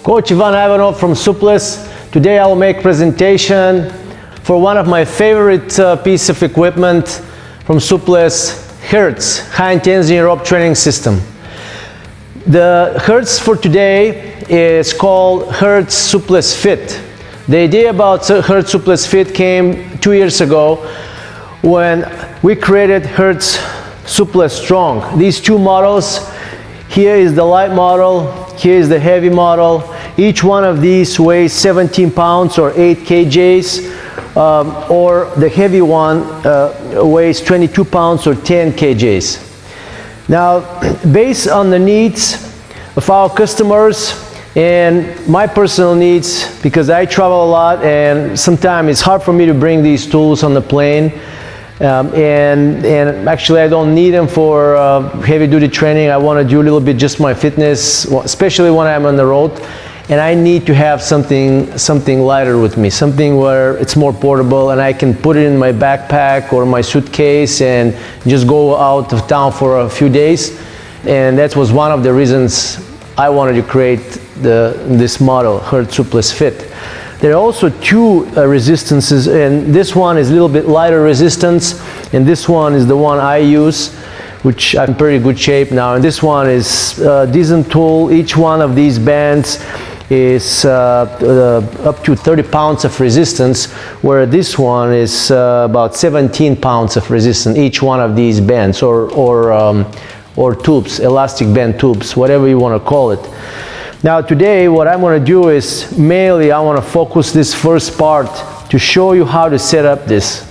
Coach Ivan Ivanov from Suples. Today I will make presentation for one of my favorite piece of equipment from Suples, HIRTS, High Intensity Rope Training System. The HIRTS for today is called HIRTS Suples Fit. The idea about HIRTS Suples Fit came 2 years ago when we created HIRTS Suples Strong. These two models, here is the light model, here is the heavy model. Each one of these weighs 17 pounds or 8 kgs, or the heavy one weighs 22 pounds or 10 kgs. Now, based on the needs of our customers and my personal needs, because I travel a lot and sometimes it's hard for me to bring these tools on the plane, and actually I don't need them for heavy duty training. I want to do a little bit just my fitness, especially when I'm on the road, and I need to have something lighter with me, something where it's more portable and I can put it in my backpack or my suitcase and just go out of town for a few days. And that was one of the reasons I wanted to create this model, HIRTS Suples Fit. There are also two resistances, and this one is a little bit lighter resistance, and this one is the one I use, which I'm in pretty good shape now. And this one is a decent tool. Each one of these bands is up to 30 pounds of resistance, where this one is about 17 pounds of resistance, each one of these bands, or tubes, elastic band tubes, whatever you want to call it. Now today what I'm going to do is mainly I want to focus this first part to show you how to set up this.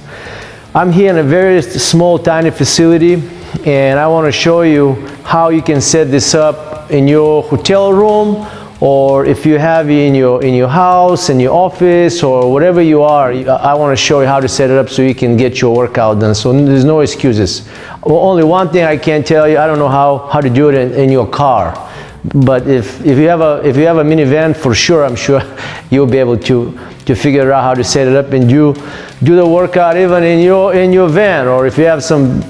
I'm here in a very small tiny facility, and I want to show you how you can set this up in your hotel room, or if you have it in your house, in your office, or whatever you are. I want to show you how to set it up so you can get your workout done. So there's no excuses. Well, only one thing I can tell you, I don't know how to do it in your car. But if you have a minivan, for sure, I'm sure you'll be able to figure out how to set it up and do the workout even in your van, or if you have some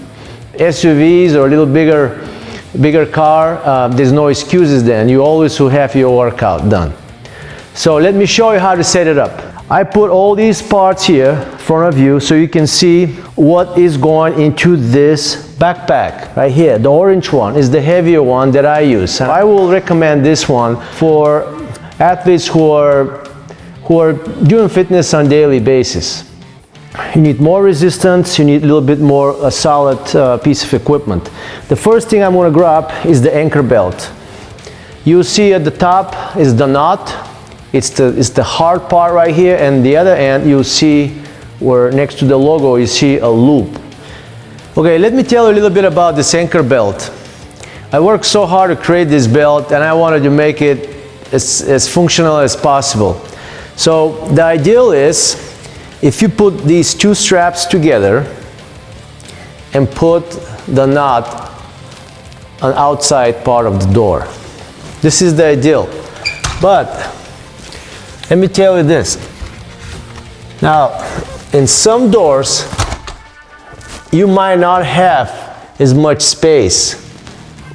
SUVs or a little bigger car, there's no excuses then. You always will have your workout done. So let me show you how to set it up. I put all these parts here in front of you so you can see what is going into this backpack right here. The orange one is the heavier one that I use. And I will recommend this one for athletes who are doing fitness on a daily basis. You need more resistance, you need a little bit more a solid piece of equipment. The first thing I'm going to grab is the anchor belt. You see at the top is the knot. It's the hard part right here, and the other end you see where next to the logo you see a loop. Okay, let me tell you a little bit about this anchor belt. I worked so hard to create this belt, and I wanted to make it as functional as possible. So the ideal is if you put these two straps together and put the knot on the outside part of the door. This is the ideal. But let me tell you this. Now, in some doors, you might not have as much space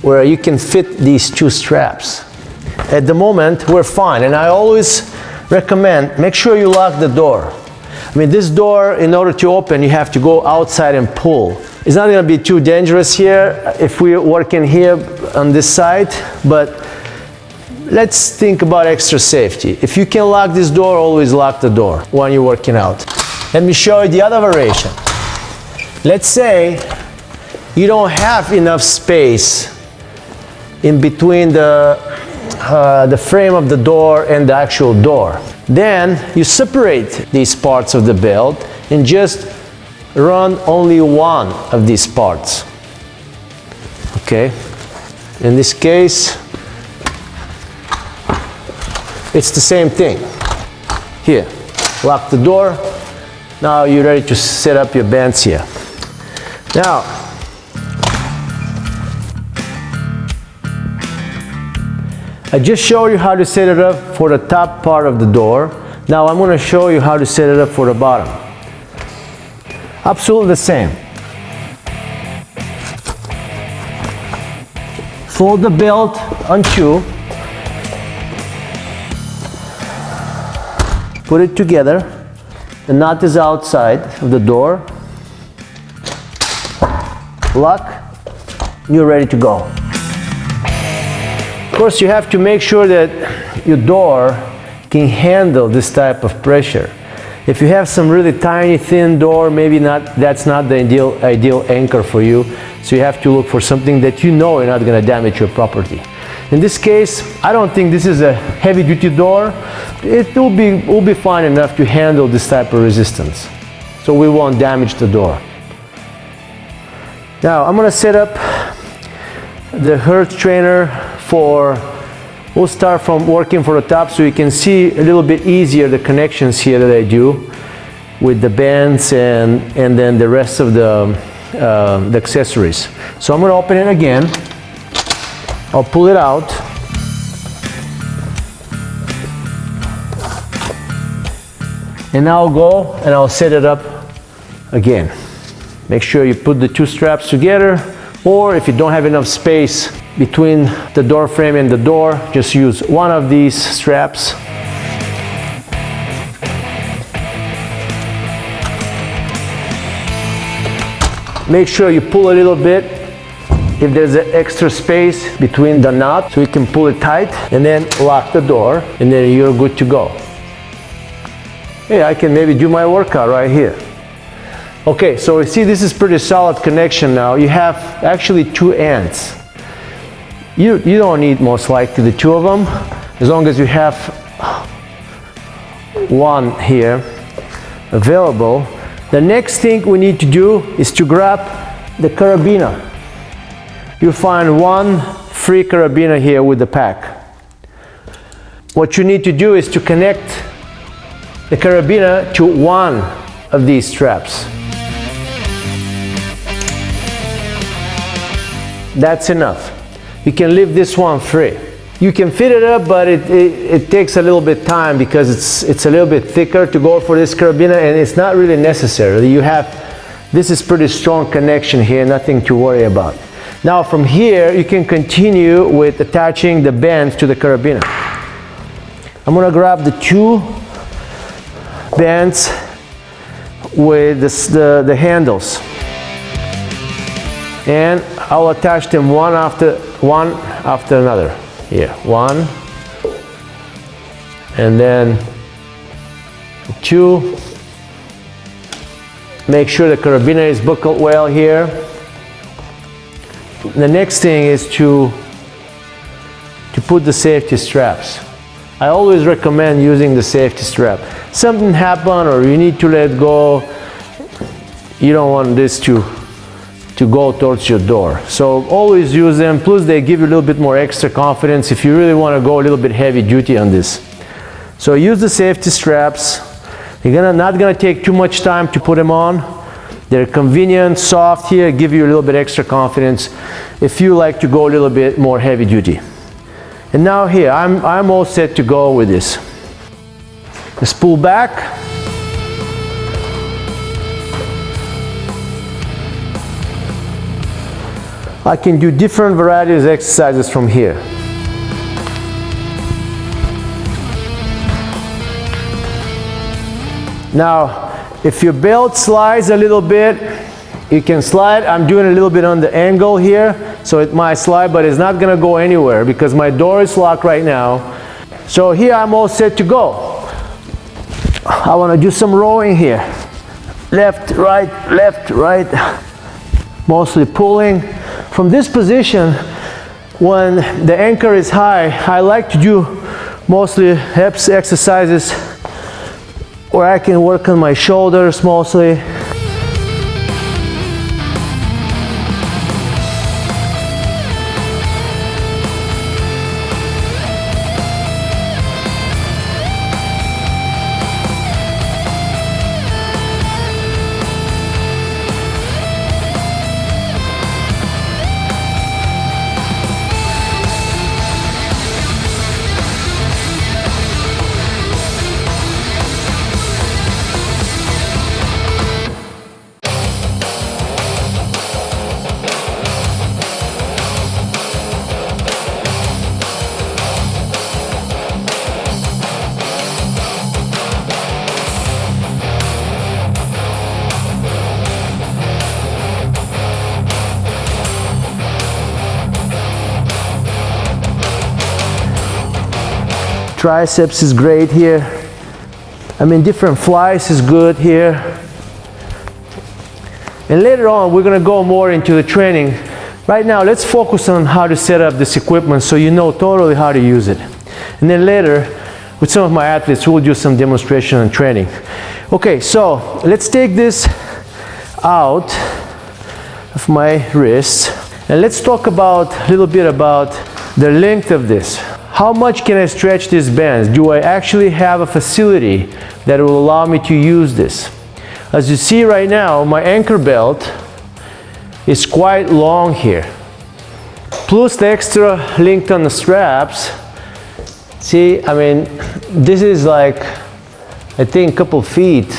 where you can fit these two straps. At the moment, we're fine, and I always recommend, make sure you lock the door. I mean, this door, in order to open, you have to go outside and pull. It's not going to be too dangerous here if we're working here on this side, but let's think about extra safety. If you can lock this door, always lock the door when you're working out. Let me show you the other variation. Let's say you don't have enough space in between the frame of the door and the actual door. Then you separate these parts of the belt and just run only one of these parts. Okay? In this case, it's the same thing. Here, lock the door. Now you're ready to set up your bands here. Now, I just showed you how to set it up for the top part of the door. Now I'm going to show you how to set it up for the bottom. Absolutely the same. Fold the belt on two. Put it together. The nut is outside of the door. Lock. You're ready to go. Of course, you have to make sure that your door can handle this type of pressure. If you have some really tiny, thin door, maybe that's not the ideal anchor for you. So you have to look for something that you know you're not going to damage your property. In this case, I don't think this is a heavy-duty door. It will be fine enough to handle this type of resistance. So we won't damage the door. Now I'm going to set up the HIRTS trainer we'll start from working for the top so you can see a little bit easier the connections here that I do with the bands and then the rest of the accessories. So I'm going to open it again. I'll pull it out. And now I'll go and I'll set it up again. Make sure you put the two straps together, or if you don't have enough space between the door frame and the door, just use one of these straps. Make sure you pull a little bit if there's an extra space between the knot, so you can pull it tight and then lock the door, and then you're good to go. Hey, I can maybe do my workout right here. Okay, so you see this is pretty solid connection now. You have actually two ends. You don't need most likely the two of them, as long as you have one here available. The next thing we need to do is to grab the carabiner. You find one free carabiner here with the pack. What you need to do is to connect the carabiner to one of these straps. That's enough. You can leave this one free. You can fit it up, but it takes a little bit time because it's a little bit thicker to go for this carabiner, and it's not really necessary. This is pretty strong connection here, nothing to worry about. Now from here, you can continue with attaching the bands to the carabiner. I'm gonna grab the two bands with the handles, and I'll attach them one after another. Here, one, and then two. Make sure the carabiner is buckled well here. The next thing is to put the safety straps. I always recommend using the safety strap. Something happened or you need to let go, you don't want this to go towards your door. So always use them, plus they give you a little bit more extra confidence if you really want to go a little bit heavy duty on this. So use the safety straps. You're not gonna take too much time to put them on. They're convenient, soft here, give you a little bit extra confidence if you like to go a little bit more heavy duty. And now here, I'm all set to go with this. Just pull back. I can do different varieties of exercises from here. Now, if your belt slides a little bit, you can slide. I'm doing a little bit on the angle here, so it might slide, but it's not gonna go anywhere because my door is locked right now. So here I'm all set to go. I wanna do some rowing here. Left, right. Mostly pulling. From this position, when the anchor is high, I like to do mostly hips exercises where I can work on my shoulders mostly. triceps is great here. I mean, different flies is good here. And later on, we're gonna go more into the training. Right now, let's focus on how to set up this equipment so you know totally how to use it. And then later, with some of my athletes, we'll do some demonstration and training. Okay, so let's take this out of my wrist. And let's talk about a little bit about the length of this. How much can I stretch these bands? Do I actually have a facility that will allow me to use this? As you see right now, my anchor belt is quite long here. Plus the extra length on the straps. See, I mean, this is like, I think a couple feet.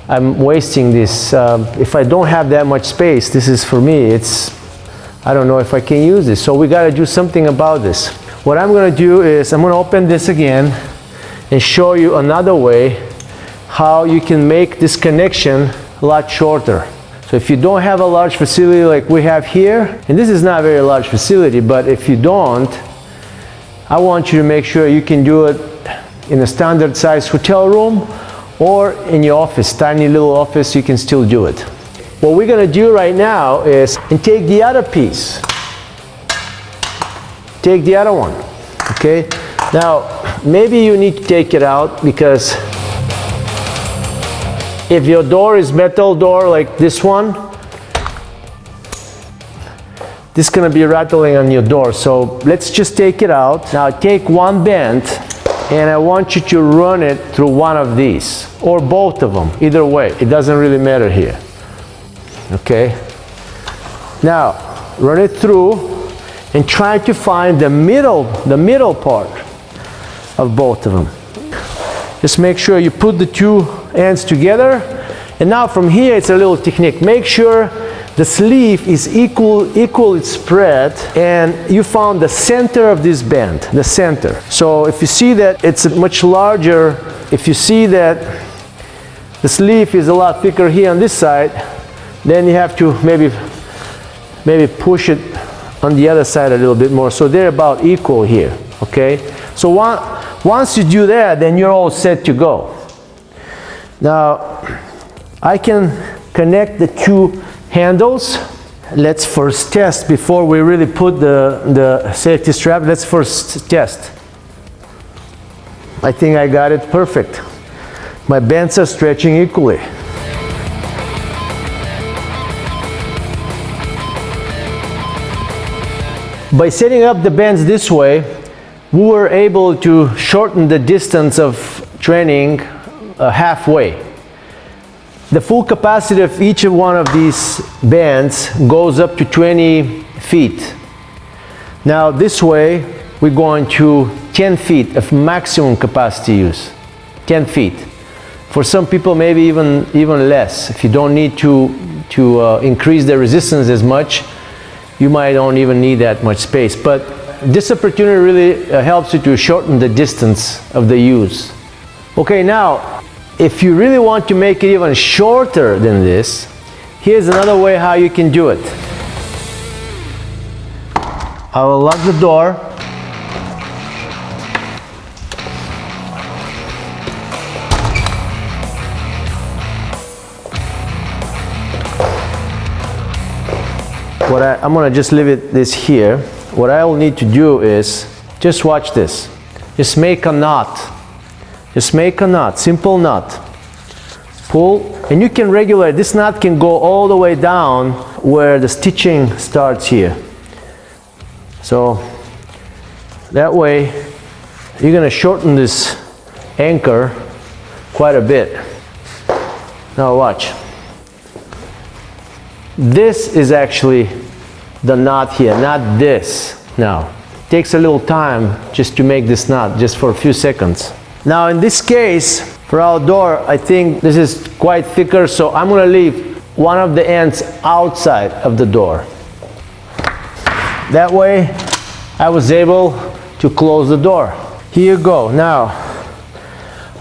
I'm wasting this. If I don't have that much space, this is for me, I don't know if I can use this. So we gotta do something about this. What I'm gonna do is, I'm gonna open this again and show you another way how you can make this connection a lot shorter. So if you don't have a large facility like we have here, and this is not a very large facility, but if you don't, I want you to make sure you can do it in a standard size hotel room or in your office, tiny little office, you can still do it. What we're gonna do right now is, and take the other piece. Take the other one, okay? Now, maybe you need to take it out because if your door is metal door like this one, this is gonna be rattling on your door. So let's just take it out. Now take one band and I want you to run it through one of these or both of them, either way, it doesn't really matter here. Okay? Now run it through and try to find the middle part of both of them. Just make sure you put the two ends together, and now from here it's a little technique. Make sure the sleeve is equally spread and you found the center of this band, the center. So if you see that it's much larger, if you see that the sleeve is a lot thicker here on this side, then you have to maybe push it on the other side a little bit more, so they're about equal here, okay? So once you do that, then you're all set to go. Now, I can connect the two handles. Let's first test before we really put the safety strap. Let's first test. I think I got it perfect. My bands are stretching equally. By setting up the bands this way, we were able to shorten the distance of training halfway. The full capacity of each one of these bands goes up to 20 feet. Now this way, we're going to 10 feet of maximum capacity use. 10 feet. For some people, maybe even less. If you don't need to increase the resistance as much, you might don't even need that much space. But this opportunity really helps you to shorten the distance of the use. Okay, now, if you really want to make it even shorter than this, here's another way how you can do it. I will lock the door. I'm gonna just leave this here. What I will need to do is, just watch this. Just make a knot. Just make a knot, simple knot. Pull, and you can regulate, this knot can go all the way down where the stitching starts here. So, that way, you're gonna shorten this anchor quite a bit. Now watch. This is actually the knot here, not this. Now, it takes a little time just to make this knot, just for a few seconds. Now in this case, for our door, I think this is quite thicker, so I'm gonna leave one of the ends outside of the door. That way, I was able to close the door. Here you go. Now,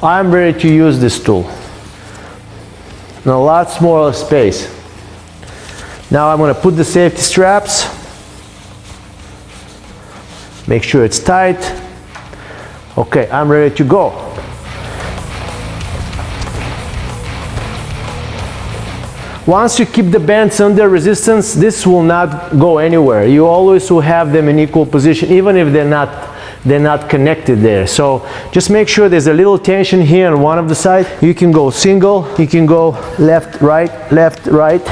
I'm ready to use this tool. Now, a lot smaller space. Now I'm going to put the safety straps. Make sure it's tight. Okay, I'm ready to go. Once you keep the bands under resistance, this will not go anywhere. You always will have them in equal position, even if they're not connected there. So just make sure there's a little tension here on one of the sides. You can go single, you can go left, right, left, right.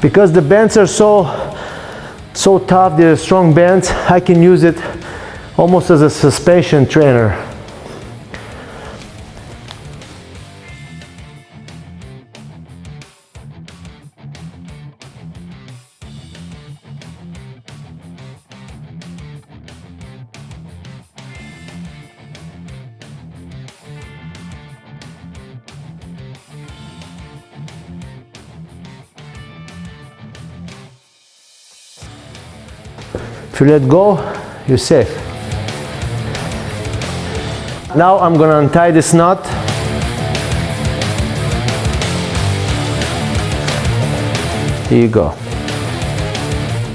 Because the bands are so tough, they're strong bands, I can use it almost as a suspension trainer. If you let go, you're safe. Now I'm going to untie this knot. Here you go.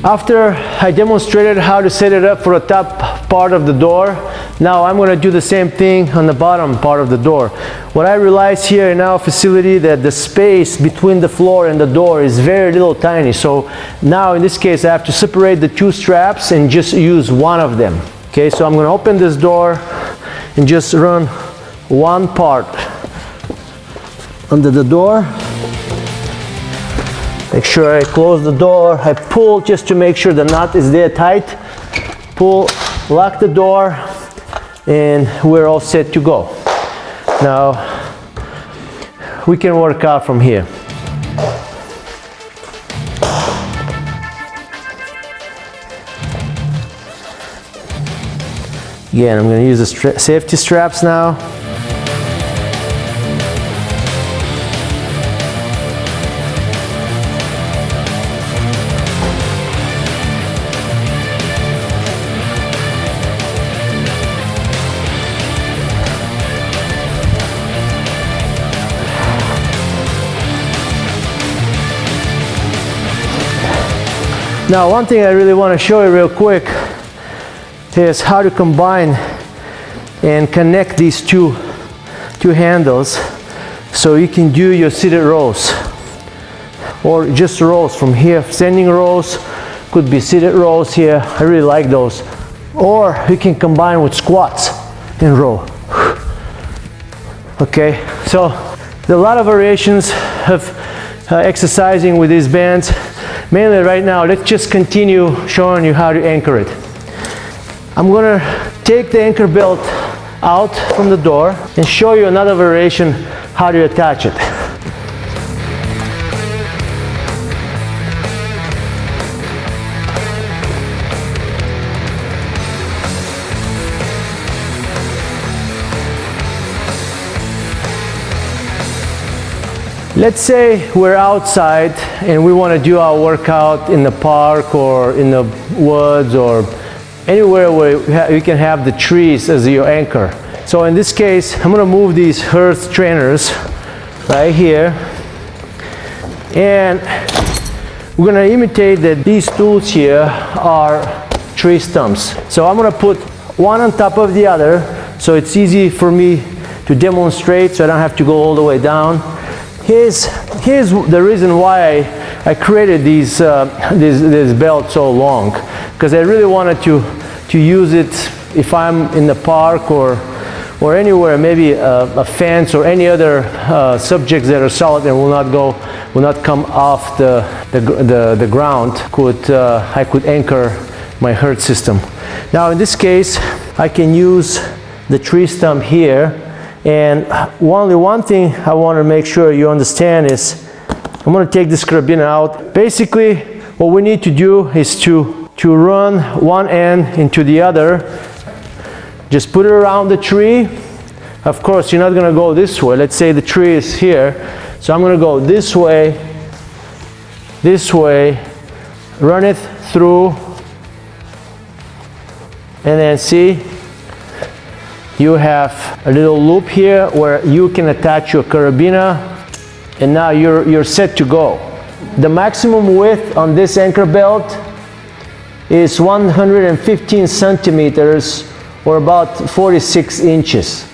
After I demonstrated how to set it up for the top part of the door, now I'm going to do the same thing on the bottom part of the door. What I realized here in our facility that the space between the floor and the door is very little tiny. So now in this case I have to separate the two straps and just use one of them. Okay, so I'm going to open this door and just run one part under the door. Make sure I close the door. I pull just to make sure the knot is there tight. Pull, lock the door, and we're all set to go. Now we can work out from here. Again, I'm going to use the safety straps now. Now, one thing I really want to show you real quick is how to combine and connect these two handles so you can do your seated rows or just rows from here. Standing rows could be seated rows here. I really like those. Or you can combine with squats and row. Okay, so there's a lot of variations of exercising with these bands. Mainly right now, let's just continue showing you how to anchor it. I'm going to take the anchor belt out from the door and show you another variation how to attach it. Let's say we're outside and we want to do our workout in the park or in the woods or anywhere where you can have the trees as your anchor. So in this case, I'm going to move these HIRTS trainers right here, and we're going to imitate that these tools here are tree stumps. So I'm going to put one on top of the other so it's easy for me to demonstrate so I don't have to go all the way down. Here's the reason why I created this belt so long, because I really wanted to use it if I'm in the park or anywhere, maybe a fence or any other subjects that are solid and will not come off the ground. I could anchor my HIRTS system. Now in this case, I can use the tree stump here. And only one thing I want to make sure you understand is I'm gonna take this carabiner out. Basically, what we need to do is to run one end into the other. Just put it around the tree. Of course, you're not gonna go this way. Let's say the tree is here. So I'm gonna go this way, run it through, and then see, you have a little loop here where you can attach your carabiner, and now you're set to go. The maximum width on this anchor belt is 115 centimeters or about 46 inches.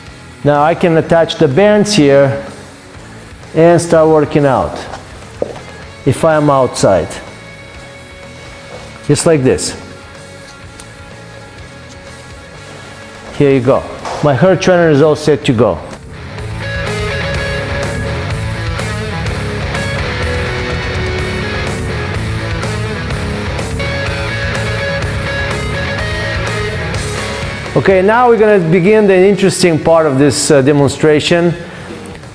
Now I can attach the bands here and start working out if I am outside. Just like this. Here you go. My HIRTS trainer is all set to go. Okay, now we're going to begin the interesting part of this demonstration,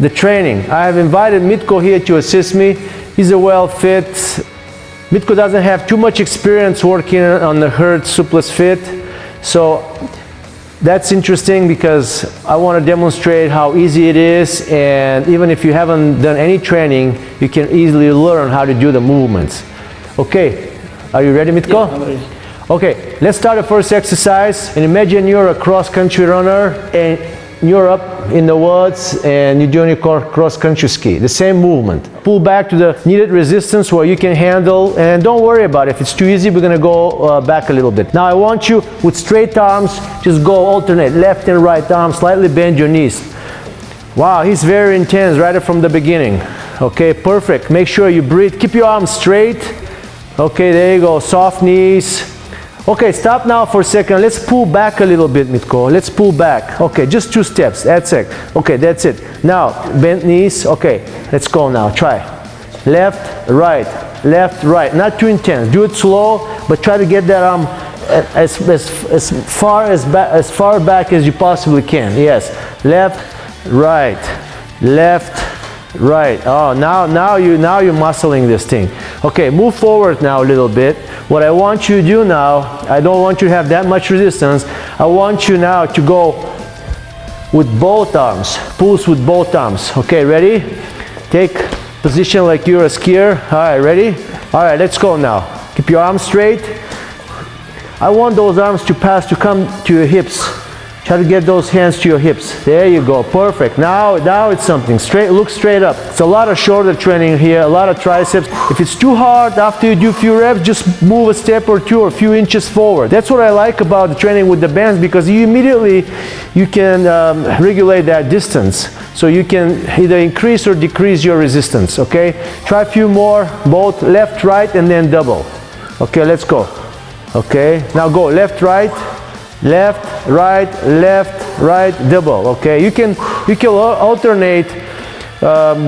the training. I have invited Mitko here to assist me. He's a well-fit. Mitko doesn't have too much experience working on the HIRTS Suplees fit, so that's interesting because I want to demonstrate how easy it is, and even if you haven't done any training, you can easily learn how to do the movements. Okay, are you ready, Mitko? Yeah, I'm ready. Okay, let's start the first exercise. And imagine you're a cross-country runner and you're up in the woods and you're doing your cross-country ski. The same movement. Pull back to the needed resistance where you can handle, and don't worry about it. If it's too easy, we're gonna go back a little bit. Now I want you, with straight arms, just go alternate, left and right arm, slightly bend your knees. Wow, he's very intense right from the beginning. Okay, perfect. Make sure you breathe. Keep your arms straight. Okay, there you go, soft knees. Okay, stop now for a second. Let's pull back a little bit, Mitko. Let's pull back. Okay, just 2 steps. That's it. Okay, that's it. Now, bent knees. Okay, let's go now. Try. Left, right. Left, right. Not too intense. Do it slow, but try to get that arm as far back as you possibly can. Yes. Left, right. Left, right. Oh, now you're muscling this thing. Okay, move forward now a little bit. What I want you to do now, I don't want you to have that much resistance. I want you now to go with both arms. Pulse with both arms. Okay, ready? Take position like you're a skier. All right, ready? All right, let's go now. Keep your arms straight. I want those arms to come to your hips. Try to get those hands to your hips. There you go, perfect. Now it's something. Straight, look straight up. It's a lot of shoulder training here, a lot of triceps. If it's too hard after you do a few reps, just move a step or two or a few inches forward. That's what I like about the training with the bands, because you can regulate that distance. So you can either increase or decrease your resistance, okay? Try a few more, both left, right, and then double. Okay, let's go. Okay, now go left, right. Left, right, double. Okay, you can alternate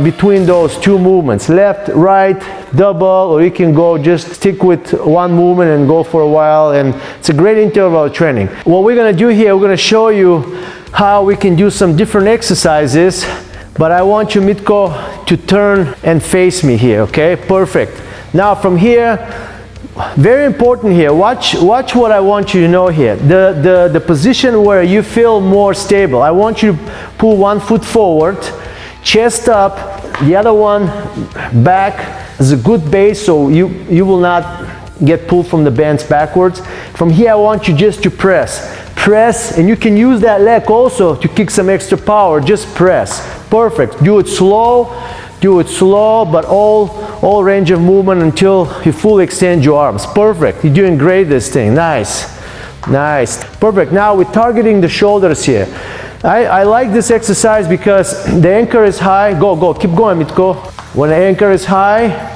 between those 2 movements, left, right, double, or you can go just stick with one movement and go for a while, and it's a great interval training. What we're gonna do here, we're gonna show you how we can do some different exercises, but I want you, Mitko, to turn and face me here, okay? Perfect. Now from here, very important here, watch what I want you to know here. The position where you feel more stable. I want you to pull one foot forward, chest up, the other one back as a good base, so you will not get pulled from the bands backwards. From here I want you just to press, and you can use that leg also to kick some extra power. Just press. Perfect. Do it slow, but all range of movement until you fully extend your arms. Perfect. You're doing great, this thing. Nice. Perfect. Now we're targeting the shoulders here. I like this exercise because the anchor is high. Go, keep going, Mitko. When the anchor is high,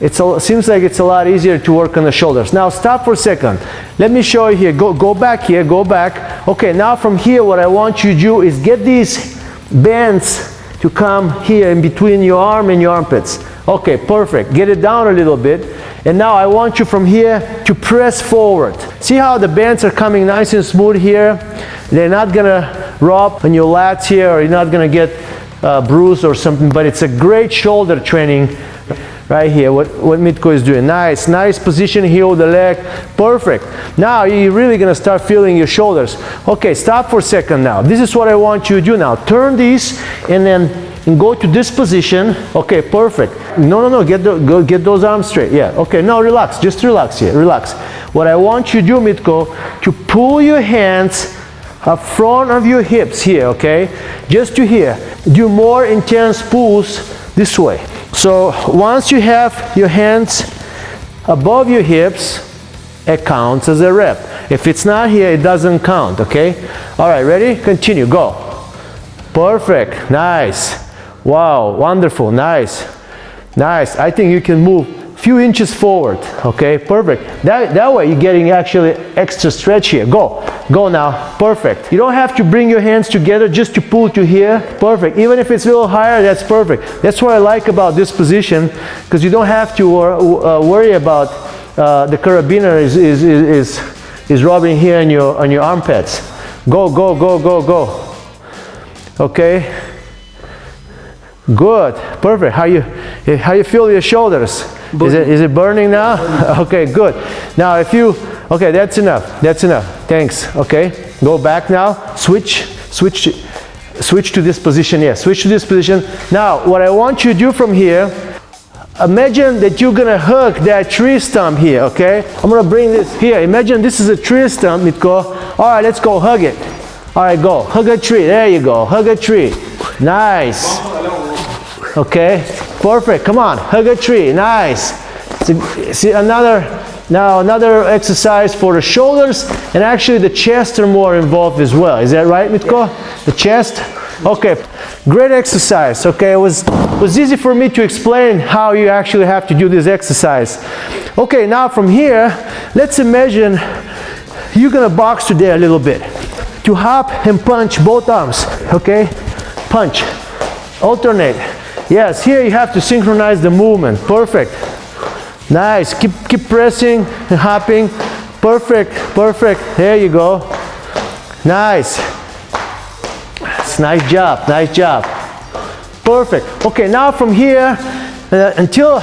it seems like it's a lot easier to work on the shoulders. Now stop for a second. Let me show you here. Go back here, go back. Okay, now from here what I want you to do is get these bands to come here in between your arm and your armpits. Okay, perfect. Get it down a little bit. And now I want you from here to press forward. See how the bands are coming nice and smooth here? They're not gonna rub on your lats here, or you're not gonna get bruised or something, but it's a great shoulder training right here, what Mitko is doing. Nice, nice position here with the leg. Perfect. Now you're really gonna start feeling your shoulders. Okay, stop for a second now. This is what I want you to do now. Turn these and then go to this position. Okay, perfect. No, get those arms straight. Yeah, okay, now relax, just relax here, relax. What I want you to do, Mitko, to pull your hands up front of your hips here, okay? Just to here. Do more intense pulls this way. So once you have your hands above your hips, it counts as a rep. If it's not here, it doesn't count, okay? All right, ready? Continue, go. Perfect, nice. Wow, wonderful, nice. Nice, I think you can move a few inches forward, okay? Perfect. That way you're getting actually extra stretch here. Go now, perfect. You don't have to bring your hands together just to pull to here. Perfect, even if it's a little higher, that's perfect. That's what I like about this position, because you don't have to worry about the carabiner is rubbing here on your armpits. Go. Okay. Good, perfect. How you feel your shoulders? Is it burning now? Okay, good. Now okay, that's enough. Thanks. Okay, go back now. Switch to this position. Yeah, switch to this position. Now, what I want you to do from here, imagine that you're gonna hug that tree stump here. Okay, I'm gonna bring this here. Imagine this is a tree stump, Mitko. All right, let's go hug it. All right, go hug a tree. There you go. Hug a tree. Nice. Okay, perfect. Come on, hug a tree. Nice. See another exercise for the shoulders, and actually the chest are more involved as well. Is that right, Mitko? The chest. Okay, great exercise. Okay, it was easy for me to explain how you actually have to do this exercise. Okay, now from here, let's imagine you're gonna box today a little bit. To hop and punch both arms. Okay, punch, alternate. Yes, here you have to synchronize the movement. Perfect. Nice. Keep pressing and hopping. Perfect. There you go. Nice. Nice job. Perfect. Okay, now from here until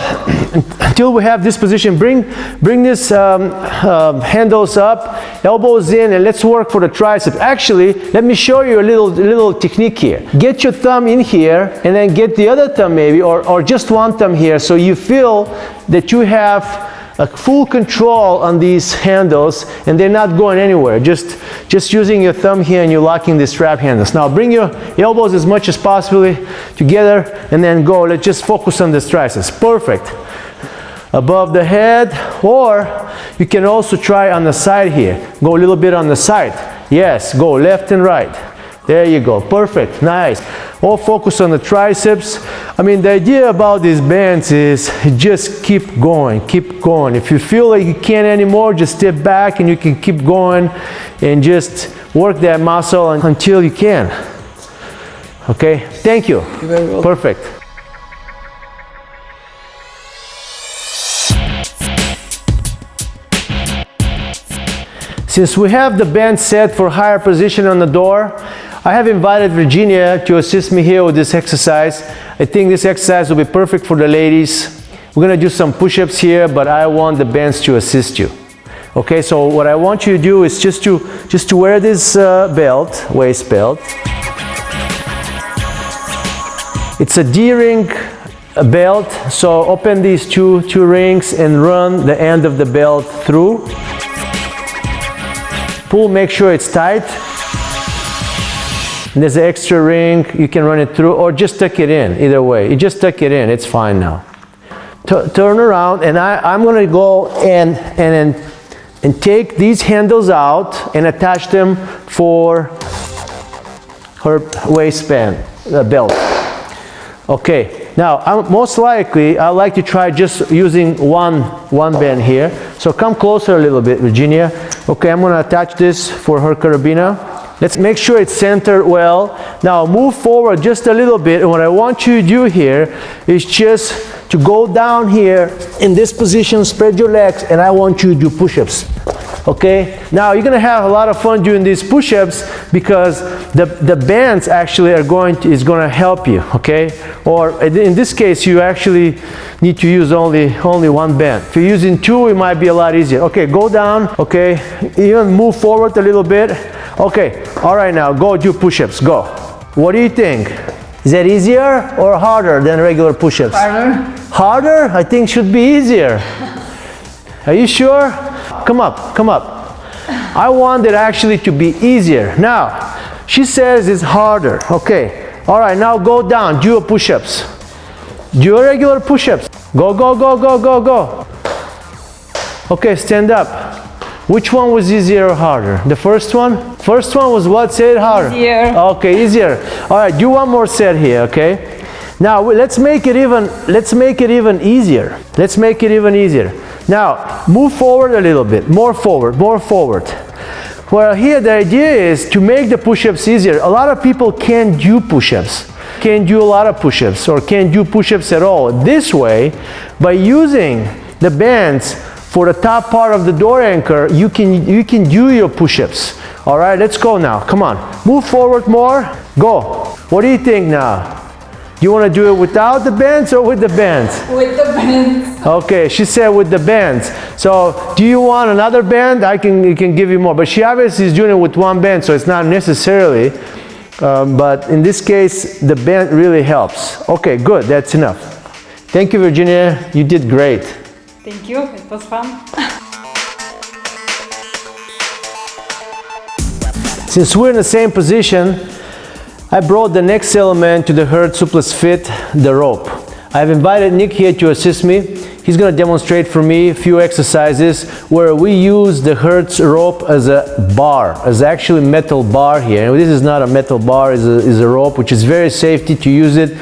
we have this position, bring this handles up, elbows in, and let's work for the triceps. Actually, let me show you a little technique here. Get your thumb in here, and then get the other thumb maybe, or just one thumb here, so you feel that you have a full control on these handles, and they're not going anywhere. Just using your thumb here, and you're locking the strap handles. Now bring your elbows as much as possible together, and then go. Let's just focus on the triceps. Perfect. Above the head, or you can also try on the side here. Go a little bit on the side. Yes, go left and right. There you go. Perfect. Nice. All focus on the triceps. I mean, the idea about these bands is just keep going. If you feel like you can't anymore, just step back and you can keep going and just work that muscle until you can. Okay? Thank you. You're very welcome. Perfect. Since we have the band set for higher position on the door, I have invited Virginia to assist me here with this exercise. I think this exercise will be perfect for the ladies. We're gonna do some push-ups here, but I want the bands to assist you. Okay, so what I want you to do is just to wear this belt, waist belt. It's a D-ring belt, so open these two rings and run the end of the belt through. Pull, make sure it's tight. And there's an extra ring, you can run it through, or just tuck it in. Either way, you just tuck it in, it's fine now. Turn around, and I'm gonna go and take these handles out and attach them for her waistband, the belt. Okay, now most likely I like to try just using one band here. So come closer a little bit, Virginia. Okay, I'm gonna attach this for her carabiner. Let's make sure it's centered well. Now move forward just a little bit, and what I want you to do here is just to go down here in this position, spread your legs, and I want you to do push-ups. Okay, now you're gonna have a lot of fun doing these push-ups because the bands actually is going to help you, okay? Or in this case, you actually need to use only one band. If you're using two, it might be a lot easier. Okay, go down, okay? Even move forward a little bit. Okay, all right, now go do push-ups, go. What do you think? Is that easier or harder than regular push-ups? Harder. Harder? I think should be easier. Are you sure? Come up, come up. I want it actually to be easier. Now, she says it's harder. Okay, all right, now go down, do a push-ups. Do a regular push-ups. Go, go, go, go, go, go. Okay, stand up. Which one was easier or harder? The first one? First one was what? Say it harder. Easier. Okay, easier. All right, do one more set here, okay? Now let's make it even easier. Let's make it even easier. Now, move forward a little bit. More forward, more forward. Well, here the idea is to make the push-ups easier. A lot of people can't do push-ups. Can't do a lot of push-ups or can't do push-ups at all. This way, by using the bands for the top part of the door anchor, you can do your push-ups. All right, let's go now. Come on, move forward more. Go. What do you think now? You want to do it without the bands or with the bands? With the bands. Okay, she said with the bands. So, do you want another band? I can give you more. But she obviously is doing it with one band, so it's not necessarily. But in this case, the band really helps. Okay, good. That's enough. Thank you, Virginia. You did great. Thank you. It was fun. Since we're in the same position, I brought the next element to the HIRTS Supless Fit, the rope. I've invited Nick here to assist me. He's going to demonstrate for me a few exercises where we use the HIRTS rope as a bar, as actually metal bar here. And this is not a metal bar, it's a rope, which is very safety to use it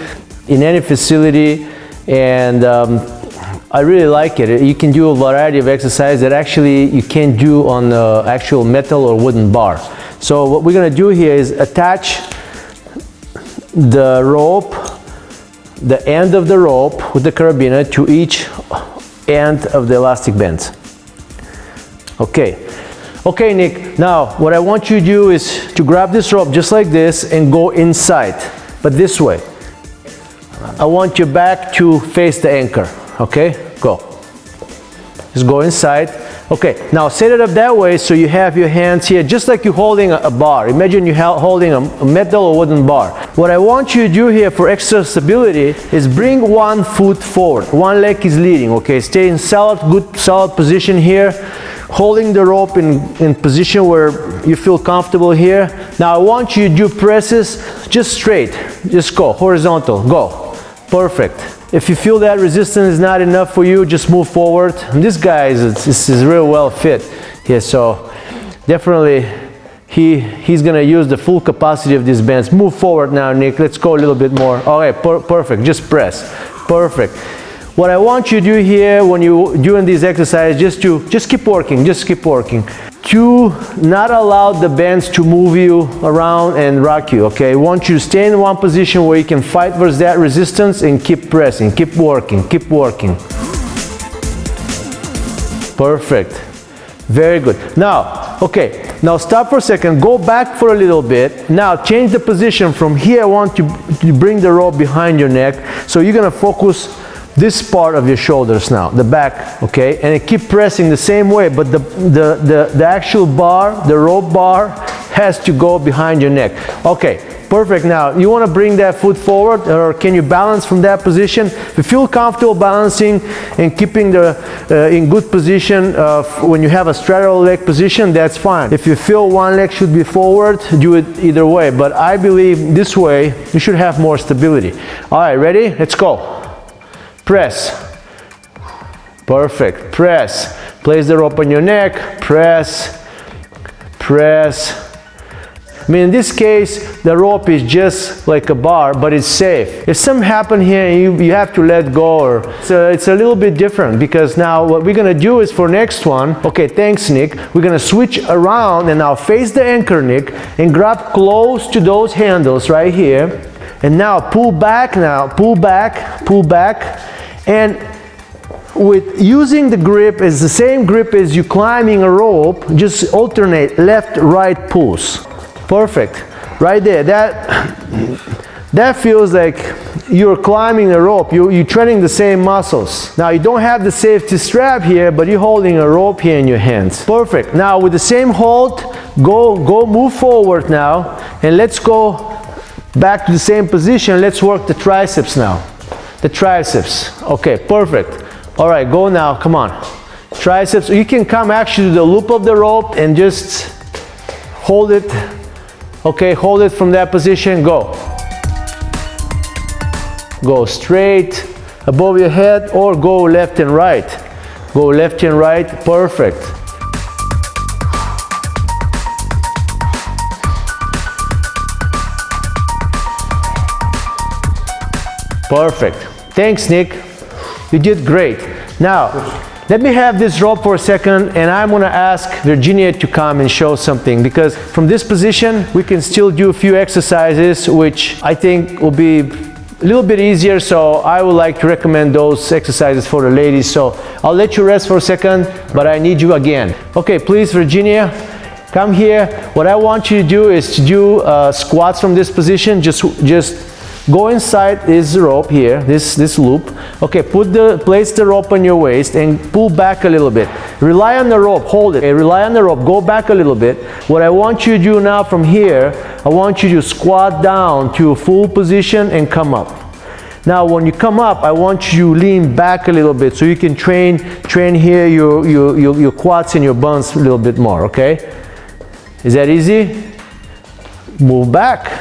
in any facility. And I really like it. You can do a variety of exercises that actually you can't do on the actual metal or wooden bar. So what we're going to do here is attach the rope, the end of the rope with the carabiner to each end of the elastic bands. Okay. Okay, Nick, now what I want you to do is to grab this rope just like this and go inside, but this way. I want your back to face the anchor. Okay, go. Just go inside. Okay, now set it up that way so you have your hands here just like you're holding a bar. Imagine you're holding a metal or wooden bar. What I want you to do here for extra stability is bring one foot forward. One leg is leading, okay? Stay in good solid position here. Holding the rope in position where you feel comfortable here. Now I want you to do presses just straight. Just go, horizontal, go. Perfect. If you feel that resistance is not enough for you, just move forward. And this guy is real well fit here, so definitely he's gonna use the full capacity of these bands. Move forward now, Nick. Let's go a little bit more. Okay, perfect. Just press. Perfect. What I want you to do here when you're doing these exercises, just keep working. Just keep working. To not allow the bands to move you around and rock you, okay? I want you to stay in one position where you can fight versus that resistance and keep pressing, keep working, keep working. Perfect. Very good. Now, okay, now stop for a second, go back for a little bit. Now change the position from here. I want you to bring the rope behind your neck. So you're gonna focus this part of your shoulders now, the back, okay? And keep pressing the same way, but the actual bar, the rope bar, has to go behind your neck. Okay, perfect. Now, you want to bring that foot forward, or can you balance from that position? If you feel comfortable balancing and keeping in good position when you have a straddle leg position, that's fine. If you feel one leg should be forward, do it either way. But I believe this way, you should have more stability. All right, ready? Let's go. Press. Perfect. Press. Place the rope on your neck. Press. Press. I mean, in this case, the rope is just like a bar, but it's safe. If something happened here, you have to let go. Or, so it's a little bit different, because now what we're going to do is for next one, okay, thanks, Nick. We're going to switch around and now face the anchor, Nick, and grab close to those handles right here. And now pull back, pull back. And with using the grip, it's the same grip as you climbing a rope, just alternate left, right pulls. Perfect. right there. That feels like you're climbing a rope. You're training the same muscles. Now you don't have the safety strap here, but you're holding a rope here in your hands. Perfect. Now with the same hold, go move forward now, and let's go back to the same position. Let's work the triceps now. The triceps. Okay, perfect. All right, go now. Come on. Triceps. You can come actually to the loop of the rope and just hold it. Okay, hold it from that position. Go. Go straight above your head or go left and right. Go left and right. Perfect. Perfect. Thanks, Nick. You did great. Now, let me have this rope for a second, and I'm going to ask Virginia to come and show something, because from this position we can still do a few exercises which I think will be a little bit easier, so I would like to recommend those exercises for the ladies. So I'll let you rest for a second, but I need you again. Okay, please, Virginia, come here. What I want you to do is to do squats from this position. Just go inside this rope here, this loop. Okay, place the rope on your waist and pull back a little bit. Rely on the rope, hold it. Okay, rely on the rope, go back a little bit. What I want you to do now from here, I want you to squat down to a full position and come up. Now when you come up, I want you to lean back a little bit so you can train here your quads and your buns a little bit more, okay? Is that easy? Move back.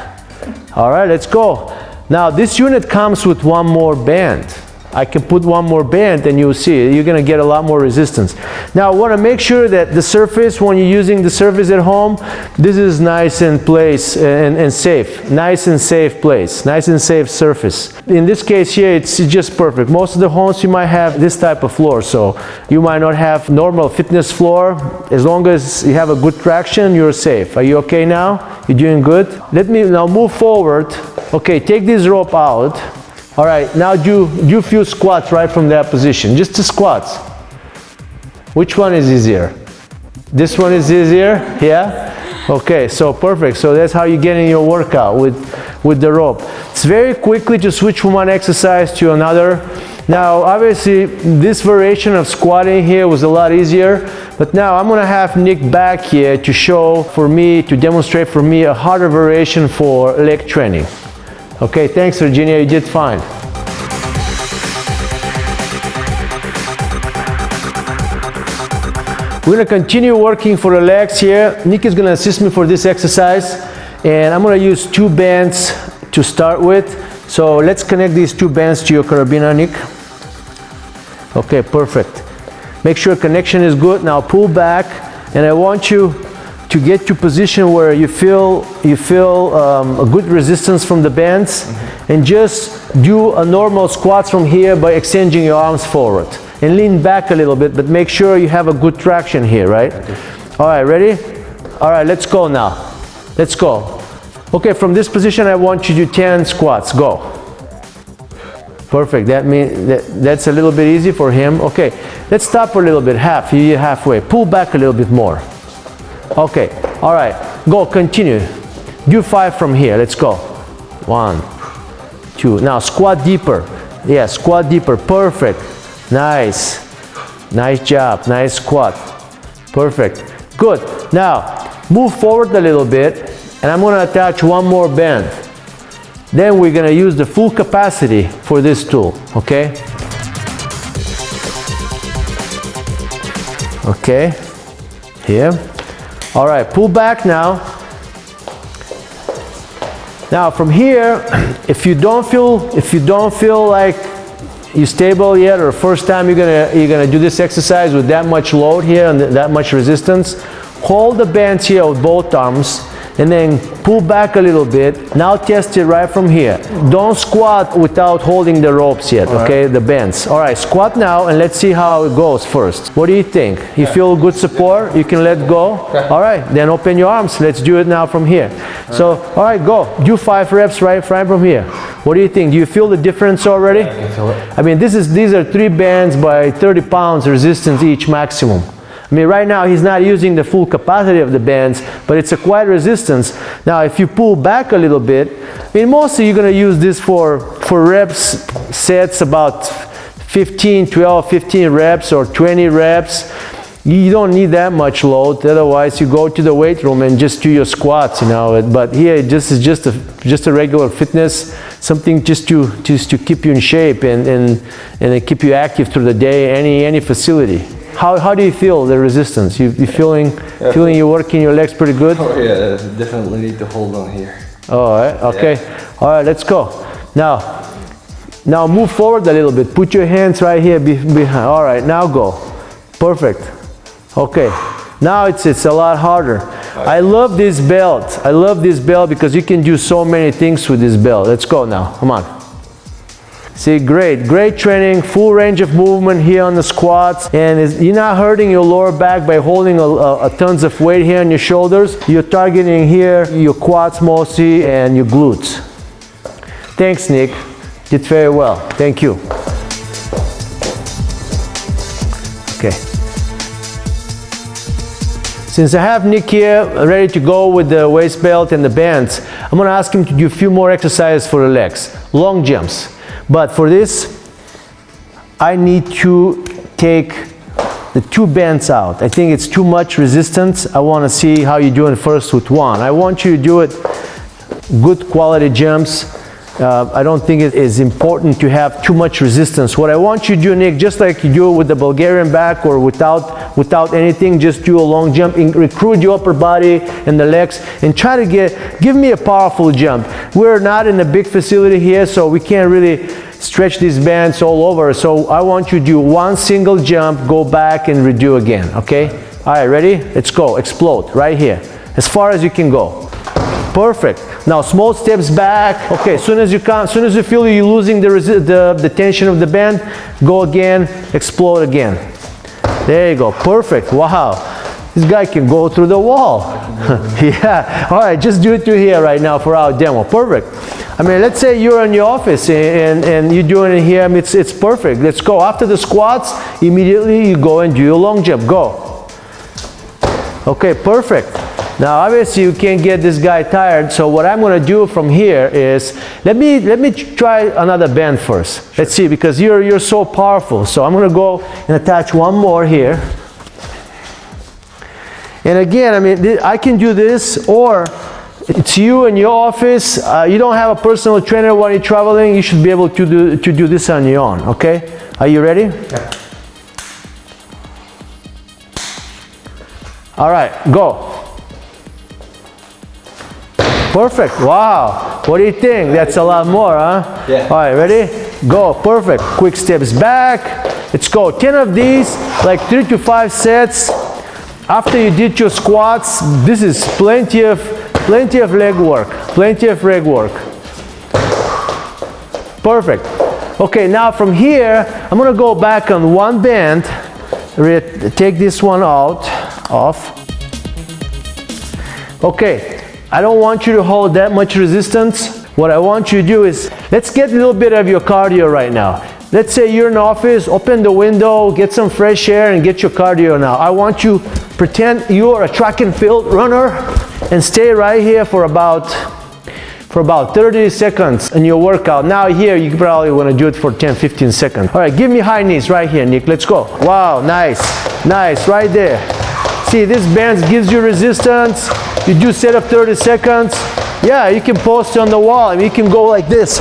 All right, let's go. Now this unit comes with one more band. I can put one more band and you'll see you're going to get a lot more resistance. Now I want to make sure that the surface, when you're using the surface at home, this is nice and place and safe. Nice and safe place. Nice and safe surface. In this case here, it's just perfect. Most of the homes you might have this type of floor, so you might not have normal fitness floor. As long as you have a good traction, you're safe. Are you okay now? You're doing good? Let me now move forward. Okay, take this rope out. All right, now do a few squats right from that position. Just the squats. Which one is easier? This one is easier? Yeah? Okay, so perfect. So that's how you get in your workout with the rope. It's very quickly to switch from one exercise to another. Now, obviously, this variation of squatting here was a lot easier, but now I'm gonna have Nick back here to show for me, to demonstrate for me a harder variation for leg training. Okay, thanks, Virginia, you did fine. We're going to continue working for the legs here. Nick is going to assist me for this exercise, and I'm going to use 2 bands to start with. So let's connect these 2 bands to your carabiner, Nick. Okay, perfect. Make sure connection is good. Now pull back, and I want you to get to position where you feel a good resistance from the bands, and just do a normal squats from here by extending your arms forward and lean back a little bit, but make sure you have a good traction here, right? All right, ready? All right, let's go now. Let's go. Okay, from this position I want you to do 10 squats. Go. Perfect. That means that's a little bit easy for him. Okay, let's stop for a little bit. Halfway. Pull back a little bit more. Okay, all right, go, continue. Do 5 from here, let's go. 1, 2, now squat deeper. Yeah, squat deeper, perfect. Nice, nice job, nice squat. Perfect, good. Now, move forward a little bit, and I'm gonna attach one more band. Then we're gonna use the full capacity for this tool, okay? Okay, here. All right, pull back now. Now from here, if you don't feel like you're stable yet, or first time you're gonna do this exercise with that much load here and that much resistance, hold the bands here with both arms and then pull back a little bit. Now test it right from here. Don't squat without holding the ropes yet, okay? The bands. All right, squat now and let's see how it goes first. What do you think? You feel good support? You can let go? All right, then open your arms. Let's do it now from here. So, all right, go. Do 5 reps right from here. What do you think? Do you feel the difference already? I can feel it. I mean, these are 3 bands by 30 pounds resistance each maximum. I mean, right now he's not using the full capacity of the bands, but it's a quite resistance. Now, if you pull back a little bit, I mean, mostly you're going to use this for reps, sets about 12, 15 reps or 20 reps. You don't need that much load, otherwise you go to the weight room and just do your squats, you know. But here, this is just a regular fitness, something just to keep you in shape and keep you active through the day, any facility. How do you feel the resistance? You feeling you're working your legs pretty good? Oh yeah, definitely need to hold on here. All right, okay. Yeah. All right, let's go. Now move forward a little bit. Put your hands right here behind. All right, now go. Perfect. Okay. Now it's a lot harder. I love this belt. I love this belt because you can do so many things with this belt. Let's go now. Come on. See, great training, full range of movement here on the squats, and you're not hurting your lower back by holding a tons of weight here on your shoulders. You're targeting here your quads mostly and your glutes. Thanks, Nick. Did very well. Thank you. Okay. Since I have Nick here ready to go with the waist belt and the bands, I'm going to ask him to do a few more exercises for the legs, long jumps. But for this, I need to take the 2 bands out. I think it's too much resistance. I want to see how you're doing first with 1. I want you to do it good quality jumps. I don't think it is important to have too much resistance. What I want you to do, Nick, just like you do with the Bulgarian back or without anything, just do a long jump, recruit your upper body and the legs, and try to give me a powerful jump. We're not in a big facility here, so we can't really stretch these bands all over. So I want you to do 1 single jump, go back and redo again, okay? All right, ready? Let's go, explode, right here, as far as you can go. Perfect. Now small steps back. Okay, as soon as you feel you're losing the tension of the band, go again, explode again. There you go. Perfect. Wow. This guy can go through the wall. Yeah. All right, just do it through here right now for our demo. Perfect. I mean, let's say you're in your office and you're doing it here. I mean, it's perfect. Let's go. After the squats, immediately you go and do your long jump. Go. Okay, perfect. Now obviously you can't get this guy tired, so what I'm going to do from here is let me try another band first. Let's see, because you're so powerful. So I'm going to go and attach 1 more here. And again, I mean, I can do this, or it's you in your office. You don't have a personal trainer while you're traveling. You should be able to do this on your own. Okay? Are you ready? Yeah. All right, go. Perfect. Wow. What do you think? That's a lot more, huh? Yeah. All right, ready? Go. Perfect. Quick steps back. Let's go. 10 of these, like 3 to 5 sets. After you did your squats, this is plenty of leg work. Plenty of leg work. Perfect. Okay, now from here, I'm going to go back on 1 band. Take this one off. Okay. I don't want you to hold that much resistance. What I want you to do is, let's get a little bit of your cardio right now. Let's say you're in the office, open the window, get some fresh air and get your cardio now. I want you to pretend you're a track and field runner and stay right here for about 30 seconds in your workout. Now here, you probably want to do it for 10-15 seconds. All right, give me high knees right here, Nick. Let's go. Wow, nice, right there. See, this band gives you resistance. You do set up 30 seconds. Yeah, you can post on the wall. I mean, you can go like this.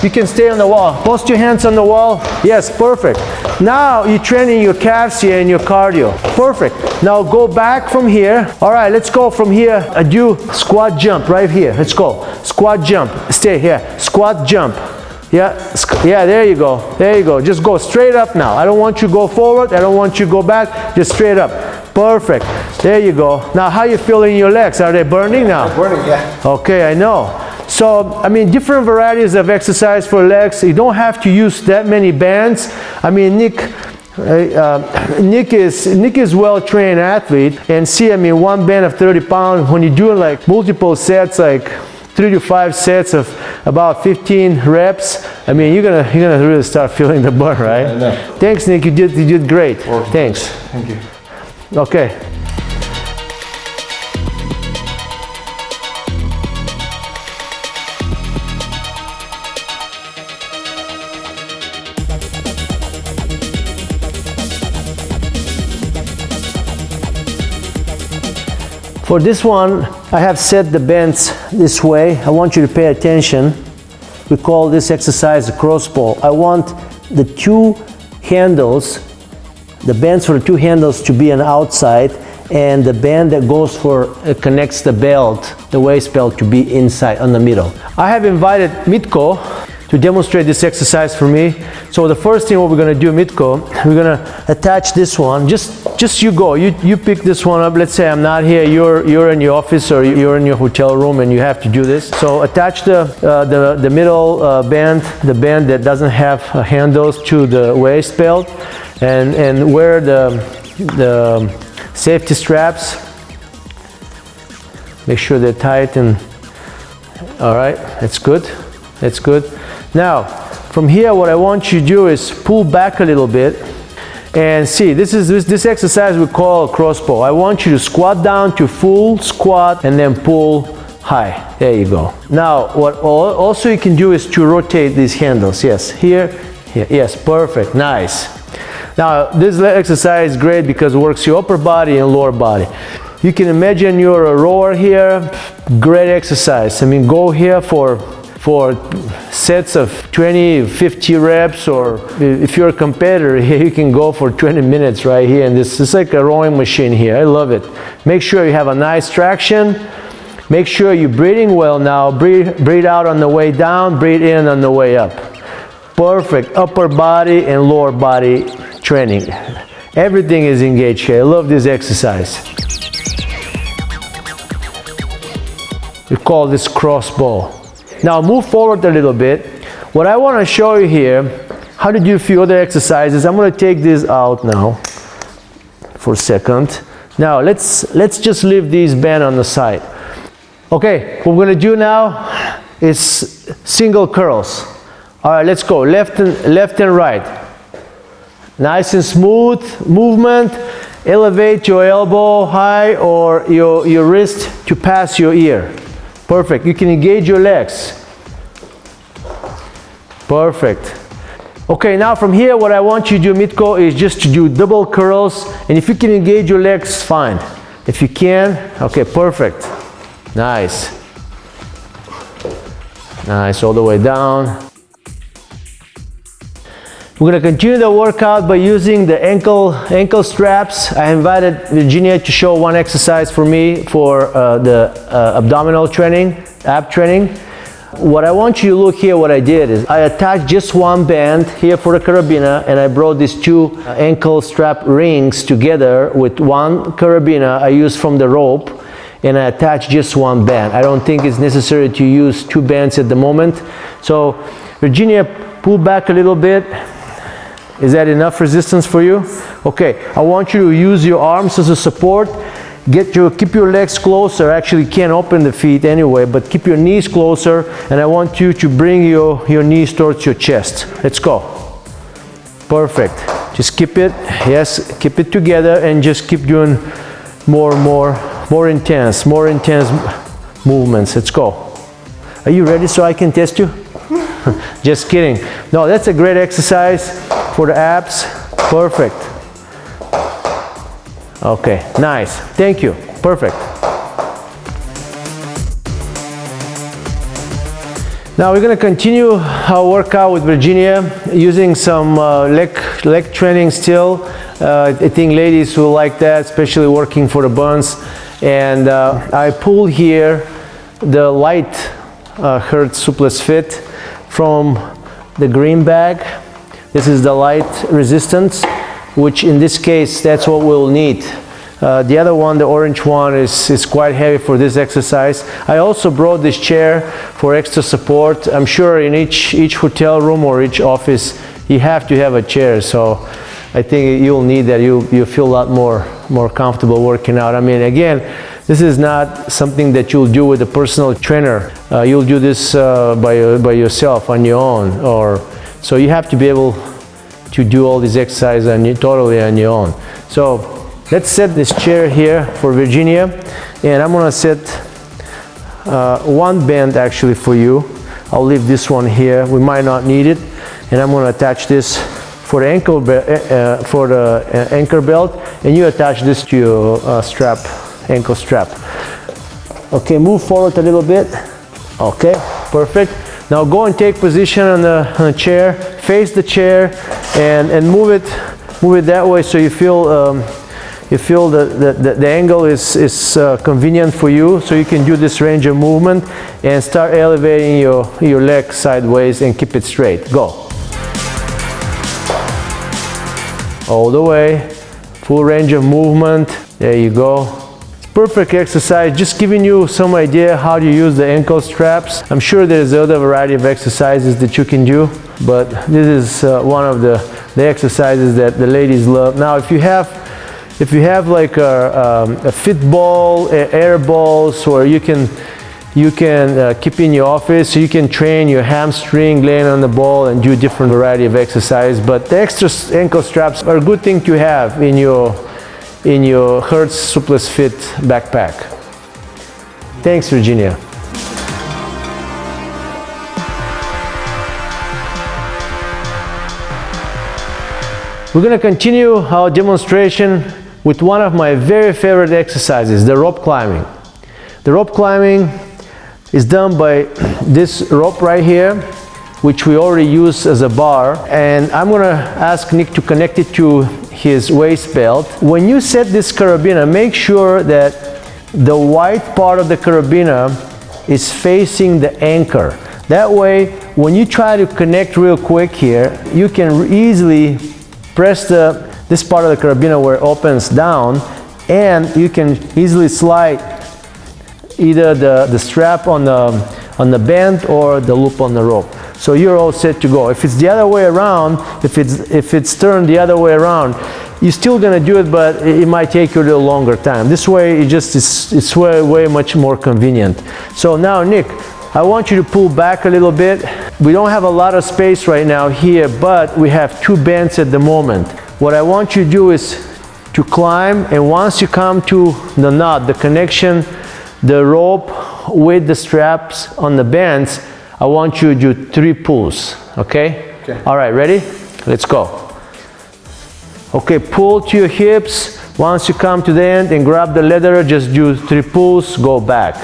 You can stay on the wall. Post your hands on the wall. Yes, perfect. Now you're training your calves here and your cardio. Perfect. Now go back from here. All right, let's go from here. I do squat jump right here. Let's go. Squat jump. Stay here. Squat jump. Yeah, there you go. There you go. Just go straight up now. I don't want you to go forward. I don't want you to go back. Just straight up. Perfect. There you go. Now, how you feeling your legs? Are they burning now? They're burning, yeah. Okay, I know. So, I mean, different varieties of exercise for legs. You don't have to use that many bands. I mean, Nick is well-trained athlete, and see, I mean, 1 band of 30 pounds. When you're doing like multiple sets, like 3 to 5 sets of about 15 reps, I mean, you're gonna really start feeling the burn, right? I know. Thanks, Nick. You did great. Awesome. Thanks. Thank you. Okay. For this one, I have set the bends this way. I want you to pay attention. We call this exercise a cross ball. I want the two handles, the bends for the two handles to be on the outside, and the band that goes for connects the belt, the waist belt, to be inside on the middle. I have invited Mitko to demonstrate this exercise for me. So the first thing what we're gonna do, Mitko, we're gonna attach this one. Just you go, you pick this one up. Let's say I'm not here, you're in your office or you're in your hotel room and you have to do this. So attach the middle band, the band that doesn't have handles, to the waist belt, and wear the safety straps. Make sure they're tight, and all right, that's good. That's good. Now, from here, what I want you to do is pull back a little bit and see. This exercise we call a cross ball. I want you to squat down to full squat and then pull high. There you go. Now, what also you can do is to rotate these handles. Yes, here, here. Yes, perfect. Nice. Now, this exercise is great because it works your upper body and lower body. You can imagine you're a rower here. Great exercise. I mean, go here for sets of 20, 50 reps, or if you're a competitor, you can go for 20 minutes right here. And this is like a rowing machine here. I love it. Make sure you have a nice traction. Make sure you're breathing well now. Breathe out on the way down, breathe in on the way up. Perfect upper body and lower body training. Everything is engaged here. I love this exercise. We call this cross ball. Now move forward a little bit. What I want to show you here, how to do a few other exercises. I'm going to take this out now for a second. Now let's just leave these band on the side. Okay, what we're going to do now is single curls. All right, let's go. Left and right. Nice and smooth movement. Elevate your elbow high or your wrist to pass your ear. Perfect. You can engage your legs. Perfect. Okay, now from here, what I want you to do, Mitko, is just to do double curls. And if you can engage your legs, fine. If you can, okay, perfect. Nice. Nice, all the way down. We're going to continue the workout by using the ankle straps. I invited Virginia to show one exercise for me for the abdominal training, ab training. What I want you to look here, what I did is I attached just one band here for the carabiner, and I brought these two ankle strap rings together with one carabiner I used from the rope, and I attached just one band. I don't think it's necessary to use two bands at the moment. So Virginia, pull back a little bit. Is that enough resistance for you? Okay, I want you to use your arms as a support. Keep your legs closer. Actually, you can't open the feet anyway, but keep your knees closer, and I want you to bring your knees towards your chest. Let's go. Perfect. Just keep it, yes, keep it together, and just keep doing more intense movements. Let's go. Are you ready so I can test you? Just kidding. No, that's a great exercise for the abs. Perfect. Okay, nice. Thank you. Perfect. Now we're going to continue our workout with Virginia using some leg training still. I think ladies will like that, especially working for the buns. And I pull here the light HIRTS Suplees Fit from the green bag. This is the light resistance, which in this case, that's what we'll need. The other one, the orange one, is quite heavy for this exercise. I also brought this chair for extra support. I'm sure in each hotel room or each office, you have to have a chair. So I think you'll need that. You feel a lot more comfortable working out. I mean, again, this is not something that you'll do with a personal trainer. You'll do this by yourself on your own. So you have to be able to do all these exercises totally on your own. So Let's set this chair here for Virginia, and I'm gonna set one band actually for you. I'll leave this one here. We might not need it, and I'm gonna attach this for the anchor belt, and you attach this to your strap, ankle strap. Okay, move forward a little bit. Okay, perfect. Now go and take position on the chair, face the chair, and move it that way so you feel the angle is convenient for you, so you can do this range of movement and start elevating your leg sideways and keep it straight. Go. All the way, full range of movement. There you go. Perfect exercise, just giving you some idea how to use the ankle straps. I'm sure there's other variety of exercises that you can do, but this is one of the exercises that the ladies love. Now if you have like a fit ball, air balls, or you can keep in your office, so you can train your hamstring laying on the ball and do different variety of exercise. But the extra ankle straps are a good thing to have in your HIRTS Supless Fit backpack. Thanks, Virginia. We're going to continue our demonstration with one of my very favorite exercises, the rope climbing. The rope climbing is done by this rope right here, which we already use as a bar, and I'm going to ask Nick to connect it to his waist belt. When you set this carabiner, make sure that the white part of the carabiner is facing the anchor. That way, when you try to connect real quick here, you can easily press this part of the carabiner where it opens down, and you can easily slide either the strap on the band or the loop on the rope. So you're all set to go. If it's the other way around, if it's turned the other way around, you're still gonna do it, but it might take you a little longer time. This way, it's way much more convenient. So now, Nick, I want you to pull back a little bit. We don't have a lot of space right now here, but we have two bands at the moment. What I want you to do is to climb, and once you come to the knot, the connection, the rope with the straps on the bands, I want you to do 3 pulls, okay? Okay. All right, ready? Let's go. Okay, pull to your hips. Once you come to the end and grab the leather, just do 3 pulls, go back.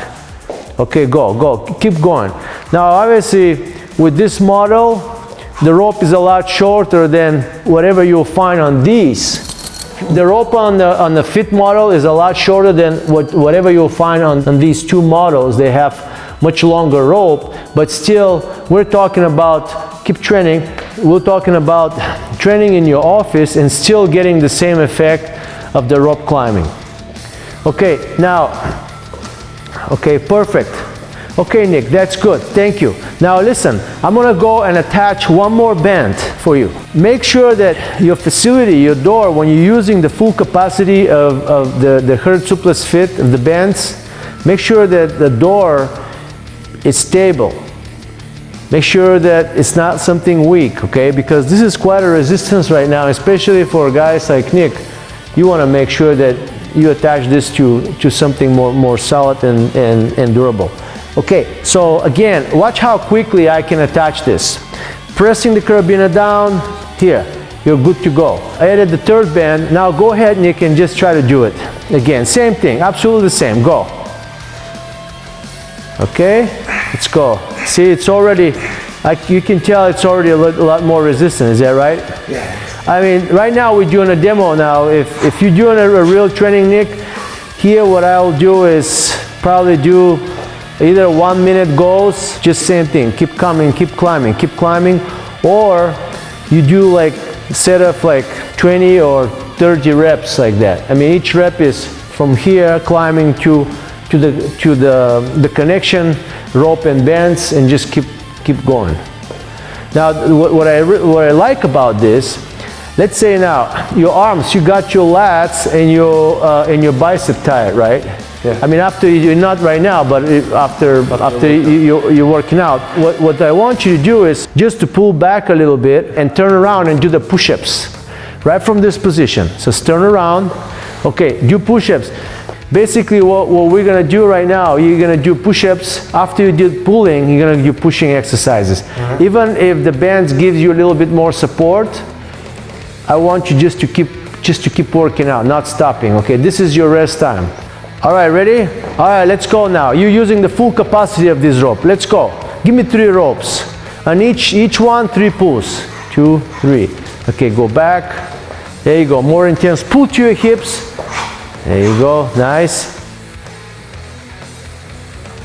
Okay, go, keep going. Now, obviously, with this model, the rope is a lot shorter than whatever you'll find on these. The rope on the Fit model is a lot shorter than whatever you'll find on these 2 models. They have much longer rope, but still, we're talking about, keep training, we're talking about training in your office and still getting the same effect of the rope climbing. Okay, now, okay, perfect. Okay, Nick, that's good, thank you. Now listen, I'm gonna go and attach one more band for you. Make sure that your facility, your door, when you're using the full capacity of the HIRTS Supless Fit, of the bands, make sure that the door is stable. Make sure that it's not something weak, okay? Because this is quite a resistance right now, especially for guys like Nick. You wanna make sure that you attach this to something more solid and durable. Okay, so again, watch how quickly I can attach this. Pressing the carabiner down, here, you're good to go. I added the 3rd band. Now go ahead, Nick, and just try to do it. Again, same thing, absolutely the same, go. Okay, let's go. See, it's already, you can tell it's already a lot more resistant, is that right? Yeah. I mean, right now we're doing a demo now. If you're doing a real training, Nick, here what I'll do is probably do either 1 minute goals, just same thing, keep coming, keep climbing, or you do like set of like 20 or 30 reps like that. I mean, each rep is from here climbing to the connection, rope and bands, and just keep going. Now, what I like about this, let's say now your arms, you got your lats and your bicep tied, right? Yeah. I mean, after you're not right now, but after you're working out, what I want you to do is just to pull back a little bit and turn around and do the push-ups right from this position. So turn around, Okay, do push-ups. Basically what we're gonna do right now, you're gonna do push-ups. After you did pulling, you're gonna do pushing exercises. Even if the bands gives you a little bit more support, I want you just to keep working out, not stopping. Okay, this is your rest time. All right, ready? All right, let's go now. You're using the full capacity of this rope. Let's go. Give me 3 ropes. And each one 3 pulls. 2, 3. Okay, go back. There you go. More intense. Pull to your hips. There you go. Nice.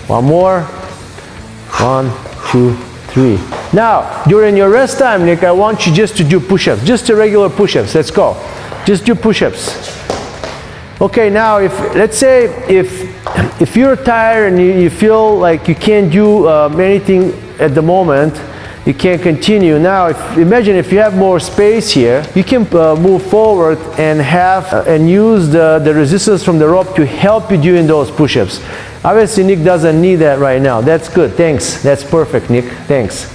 One more. 1, 2, 3. Now, during your rest time, Nick, I want you just to do push-ups. Just the regular push-ups. Let's go. Just do push-ups. Okay, now let's say if you're tired and you feel like you can't do anything at the moment, you can't continue. Now, imagine if you have more space here, you can move forward and use the resistance from the rope to help you doing those push-ups. Obviously, Nick doesn't need that right now. That's good. Thanks. That's perfect, Nick. Thanks.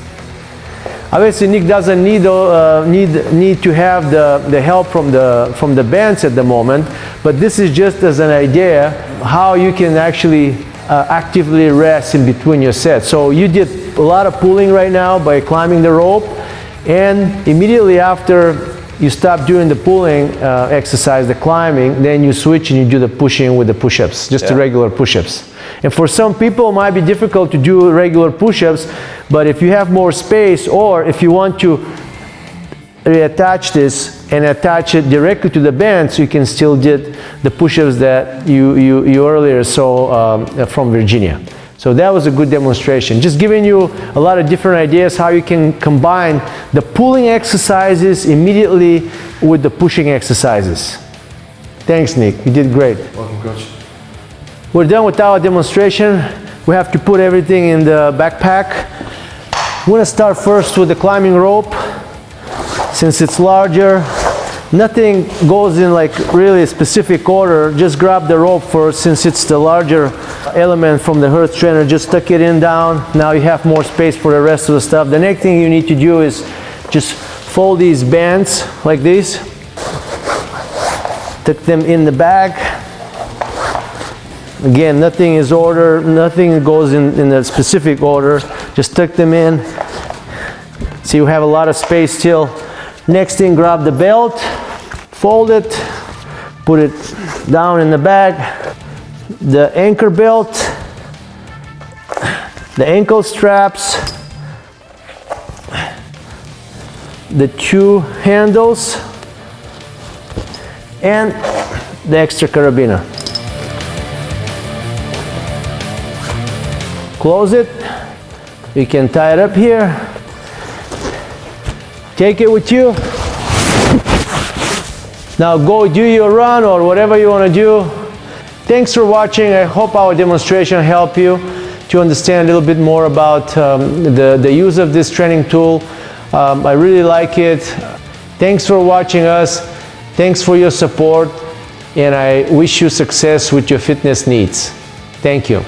Obviously, Nick doesn't need to have the help from the bands at the moment, but this is just as an idea how you can actually actively rest in between your sets. So you did a lot of pulling right now by climbing the rope, and immediately after you stop doing the pulling exercise, the climbing, then you switch and you do the pushing with the push-ups, just the regular push-ups. And for some people it might be difficult to do regular push-ups, but if you have more space, or if you want to reattach this and attach it directly to the band, so you can still do the push-ups that you earlier saw from Virginia. So that was a good demonstration. Just giving you a lot of different ideas how you can combine the pulling exercises immediately with the pushing exercises. Thanks, Nick. You did great. Welcome, Coach. We're done with our demonstration. We have to put everything in the backpack. I'm going to start first with the climbing rope. Since it's larger, nothing goes in like really a specific order. Just grab the rope first, since it's the larger element from the HIRTS trainer. Just tuck it in down. Now you have more space for the rest of the stuff. The next thing you need to do is just fold these bands like this. Tuck them in the bag. Again, nothing is ordered, nothing goes in a specific order. Just tuck them in. So you have a lot of space still. Next thing, grab the belt, fold it, put it down in the bag. The anchor belt, the ankle straps, the 2 handles, and the extra carabiner. Close it. You can tie it up here. Take it with you. Now go do your run or whatever you want to do. Thanks for watching. I hope our demonstration helped you to understand a little bit more about the use of this training tool. I really like it. Thanks for watching us. Thanks for your support, and I wish you success with your fitness needs. Thank you.